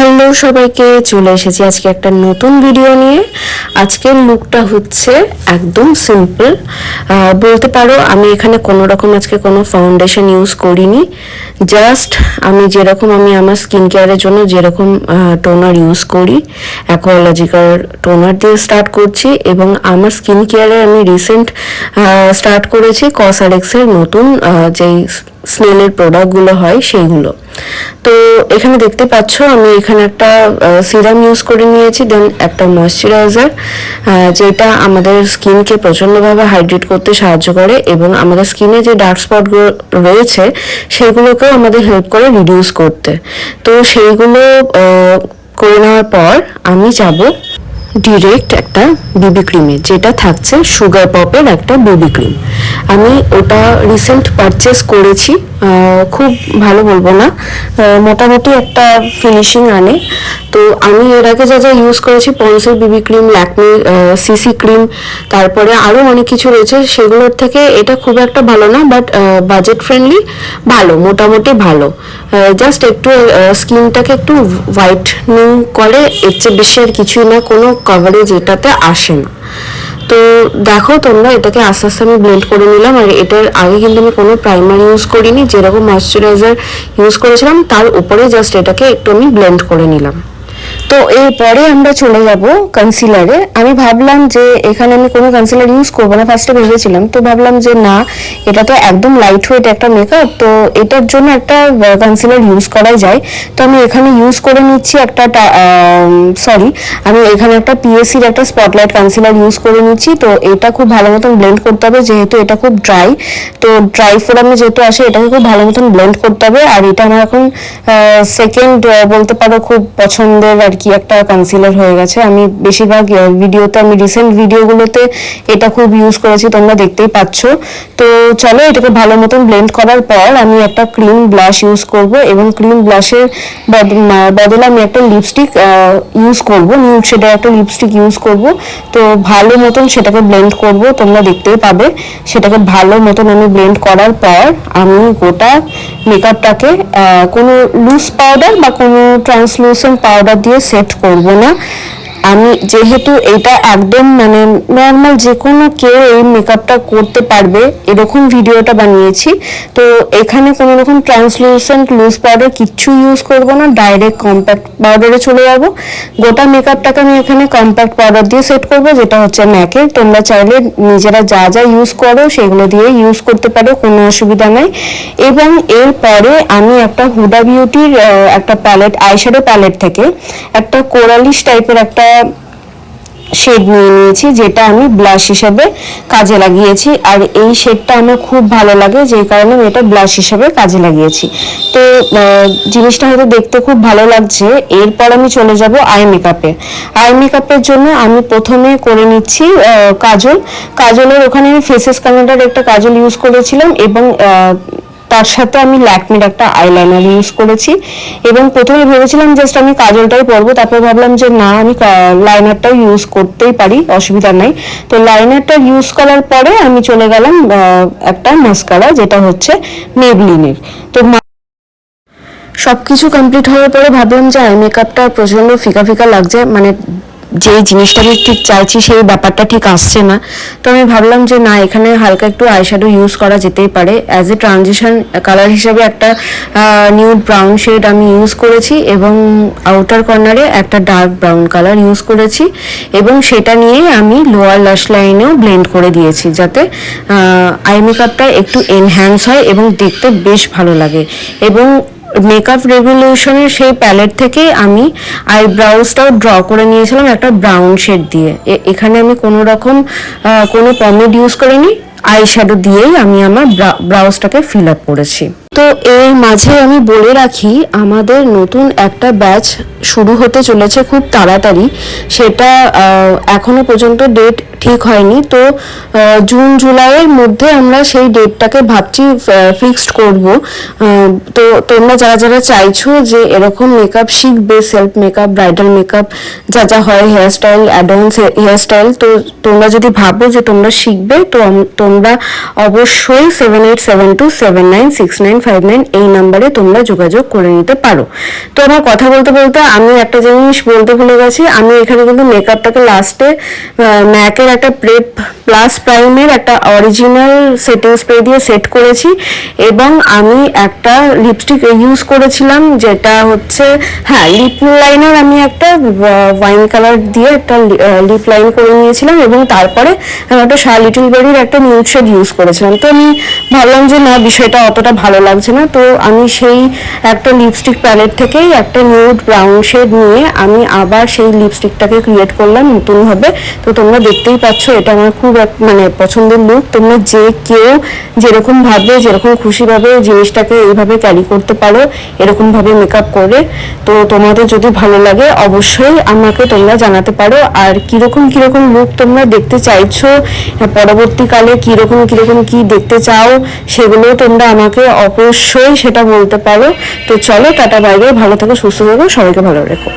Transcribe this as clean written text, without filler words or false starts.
Hello সবাইকে, চলে এসেছি আজকে একটা নতুন ভিডিও নিয়ে। আজকের লুকটা হচ্ছে একদম সিম্পল বলতে পারো। আমি এখানে কোনো রকম আজকে কোনো ফাউন্ডেশন ইউজ করিনি। জাস্ট আমি আমার স্কিন কেয়ারের জন্য যেরকম টোনার ইউজ করি, অ্যাকোয়ালজিকার টোনার দিয়ে স্টার্ট করছি। এবং আমার স্কিন কেয়ারে আমি রিসেন্ট স্টার্ট করেছি কসআরএক্সের নতুন যেই স্মেলের প্রোডাক্টগুলো হয় সেইগুলো। তো এখানে দেখতে পাচ্ছ আমি এখানে একটা সিরাম ইউজ করে নিয়েছি, দেন একটা ময়শ্চারাইজার যেটা আমাদের স্কিনকে প্রচণ্ডভাবে হাইড্রেট করতে সাহায্য করে এবং আমাদের স্কিনে যে ডার্ক স্পটগুলো রয়েছে সেগুলোকেও আমাদের হেল্প করে রিডিউস করতে। তো সেইগুলো করে নেওয়ার পর আমি যাব ডিরেক্ট একটা বেবি ক্রিমে, যেটা থাকছে সুগার পপের একটা বেবি ক্রিম। আমি ওটা রিসেন্ট পারচেস করেছি, খুব ভালো বলবো না, মোটামুটি একটা ফিনিশিং আনে। তো আমি এর আগে যা যা ইউজ করেছি, পন্সের বেবি ক্রিম, ল্যাকমির সিসি ক্রিম, তারপরে আরও অনেক কিছু রয়েছে, সেগুলোর থেকে এটা খুব একটা ভালো না, বাট বাজেট ফ্রেন্ডলি, ভালো, মোটামুটি ভালো। জাস্ট একটু স্কিনটাকে একটু হোয়াইটনিং করে, এর চেয়ে বেশি আর কিছুই না, কোনো কভারেজ এটাতে আসে না। তো দেখো তোমরা, এটাকে আস্তে আস্তে আমি ব্লেন্ড করে নিলাম। আর এটার আগে কিন্তু আমি কোনো প্রাইমার ইউজ করিনি, যেরকম ময়শ্চারাইজার ইউজ করেছিলাম তার উপরে জাস্ট এটাকে একটু আমি ব্লেন্ড করে নিলাম। তো এরপরে আমরা চলে যাব কনসিলারে। আমি ভাবলাম যে এখানে আমি কোনো কনসিলার ইউজ করবো না, ফার্স্টে ভেবেছিলাম, তো ভাবলাম যে না, এটা তো একদম লাইট ওয়েট একটা মেকআপ, তো এটার জন্য একটা কনসিলার ইউজ করাই যায়। তো আমি এখানে ইউজ করে নিচ্ছি আমি এখানে একটা পিএসসির একটা স্পটলাইট কনসিলার ইউজ করে নিচ্ছি। তো এটা খুব ভালো মতন ব্লেন্ড করতে হবে, যেহেতু এটা খুব ড্রাই, তো ড্রাই ফোরামে যেহেতু আসে এটাকে খুব ভালো মতন ব্লেন্ড করতে হবে। আর এটা আমার এখন সেকেন্ড বলতে পারো খুব পছন্দের আর কি একটা কনসিলার হয়ে গেছে। আমি বেশিরভাগ ভিডিওতে, আমি রিসেন্ট ভিডিওগুলোতে এটা খুব ইউজ করেছি, তোমরা দেখতেই পাচ্ছ। তো চলো, এটাকে ভালো মতন ব্লেন্ড করার পর আমি একটা ক্রিম ব্লাশ ইউজ করব, এবং ক্রিম ব্লাশের বদলে আমি একটা লিপস্টিক ইউজ করব, নিউড শেডের একটা লিপস্টিক ইউজ করব। তো ভালো মতন সেটাকে ব্লেন্ড করব, তোমরা দেখতেই পাবে। সেটাকে ভালো মতন আমি ব্লেন্ড করার পর আমি গোটা মেকআপটাকে কোনো লুজ পাউডার বা কোনো ট্রান্সলুসেন্ট পাউডার দিয়ে সেট করব না। আমি যেহেতু এটা একদম মানে নর্মাল যে কোনো কেউ এই মেকআপটা করতে পারবে এরকম ভিডিওটা বানিয়েছি, তো এখানে কোনো রকম ট্রান্সলুসেন্ট লুজ পাউডার কিচ্ছু ইউজ করব না, ডাইরেক্ট কম্প্যাক্ট পাউডারে চলে যাব। গোটা মেকআপটাকে আমি এখানে কম্প্যাক্ট পাউডার দিয়ে সেট করব, যেটা হচ্ছে ম্যাকের। তোমরা চাইলে নিজেরা যা যা ইউজ করো সেগুলো দিয়ে ইউজ করতে পারো, কোনো অসুবিধা নাই। এবং এরপরে আমি একটা হুডা বিউটির একটা প্যালেট, আইশ্যাডো প্যালেট থেকে একটা কোরালিশ টাইপের একটা শেড নিয়ে নিয়েছি, যেটা আমি ব্লাশ হিসেবে কাজে লাগিয়েছি। আর এই শেডটা আমার খুব ভালো লাগে, যেই কারণে আমি এটা ব্লাশ হিসেবে কাজে লাগিয়েছি। তো জিনিসটা হয়তো দেখতে খুব ভালো লাগছে। এরপর আমি চলে যাব আই মেকআপে। আই মেকআপের জন্য আমি প্রথমে করে নিচ্ছি কাজলের ওখানে আমি ফেসেস কানেক্টার একটা কাজল ইউজ করেছিলাম, এবং তার সাথে আমি ল্যাকমির একটা আইলাইনার ইউজ করেছি। এবং প্রথমে ভেবেছিলাম জাস্ট আমি কাজলটাই পরবো, তারপর ভাবলাম যে না, আমি লাইনারটাও ইউজ করতেই পারি, অসুবিধা নাই। তো লাইনারটা ইউজ করার পরে আমি চলে গেলাম একটা মাস্কারা, যেটা হচ্ছে মেবলিনের। তো সবকিছু কমপ্লিট হওয়ার পরে ভাবলাম যে আই মেকআপটা প্রচন্ড ফিকা ফিকা লাগছে, মানে যে জিনিসটা আমি ঠিক চাইছি সেই ব্যাপারটা ঠিক আসছে না। তো আমি ভাবলাম যে না, এখানে হালকা একটু আইশ্যাডো ইউজ করা যেতেই পারে। অ্যাজ এ ট্রানজিশন কালার হিসেবে একটা নিউড ব্রাউন শেড আমি ইউজ করেছি, এবং আউটার কর্নারে একটা ডার্ক ব্রাউন কালার ইউজ করেছি, এবং সেটা নিয়ে আমি লোয়ার ল্যাশ লাইনেও ব্লেন্ড করে দিয়েছি, যাতে আই মেকআপটা একটু এনহ্যান্স হয় এবং দেখতে বেশ ভালো লাগে। এবং মেকআপ রেভলিউশনের সেই প্যালেট থেকে আমি আইব্রাউজটাও ড্র করে নিয়েছিলাম একটা ব্রাউন শেড দিয়ে। এখানে আমি কোনো রকম কোনো পমেড ইউজ করিনি, আই শ্যাডো দিয়েই আমি আমার ব্রাউজটাকে ফিল আপ করেছি। তো এর মাঝে আমি বলে রাখি, আমাদের নতুন একটা ব্যাচ শুরু হতে চলেছে খুব তাড়াতাড়ি। সেটা এখনো পর্যন্ত ডেট ঠিক হয়নি। তো জুন জুলাইয়ের মধ্যে আমরা সেই ডেটটাকে ভাবছি ফিক্সড করব। তো তোমরা যারা যারা চাইছো যে এরকম মেকআপ শিখবে, সেলফ মেকআপ, ব্রাইডাল মেকআপ যা যা হয়, হেয়ারস্টাইল, অ্যাডভান্স হেয়ারস্টাইল, তো তোমরা যদি ভাবো যে তোমরা শিখবে, তো তোমরা অবশ্যই 7872796959 এই নাম্বারে তোমরা যোগাযোগ করে নিতে পারো। তো আমার কথা বলতে বলতে আমি একটা জিনিস বলতে ভুলে গেছি, আমি এখানে কিন্তু মেকআপটাকে লাস্টে ম্যাকের একটা প্রেপ প্লাস প্রাইমের একটা অরিজিনাল সেটিং স্প্রে দিয়ে সেট করেছি, এবং আমি একটা লিপস্টিক ইউজ করেছিলাম যেটা হচ্ছে, হ্যাঁ, লিপ লাইনার আমি একটা ওয়াইন কালার দিয়ে একটা লিপ লাইন করে নিয়েছিলাম, এবং তারপরে আমি একটা লিটল বেরির একটা নিউড শেড ইউজ করেছিলাম। তো আমি ভাবলাম যে না, বিষয়টা অতটা ভালো লাগছে না, তো আমি সেই একটা লিপস্টিক প্যালেট থেকেই একটা নিউড ব্রাউন শেড নিয়ে আমি আবার সেই লিপস্টিকটাকে ক্রিয়েট করলাম নতুনভাবে। তো তোমরা দেখতেই পাচ্ছ এটা আমার খুব মানে পছন্দের লুক। তোমরা যে কেউ যেরকম ভাবে, যেরকম খুশি ভাবে জিনিসটাকে এইভাবে ক্যারি করতে পারো, এরকম ভাবে মেকআপ করে। তো তোমাদের যদি ভালো লাগে অবশ্যই আমাকে তোমরা জানাতে পারো, আর কিরকম কিরকম লুক তোমরা দেখতে চাইছো, পরবর্তীকালে কিরকম কিরকম কি দেখতে চাও, সেগুলো তোমরা আমাকে অবশ্যই সেটা বলতে পারো। তো চলো, টাটা, বাইরে, ভালো থেকো, সুস্থ থেকো, সবাইকে ভালো রেখো।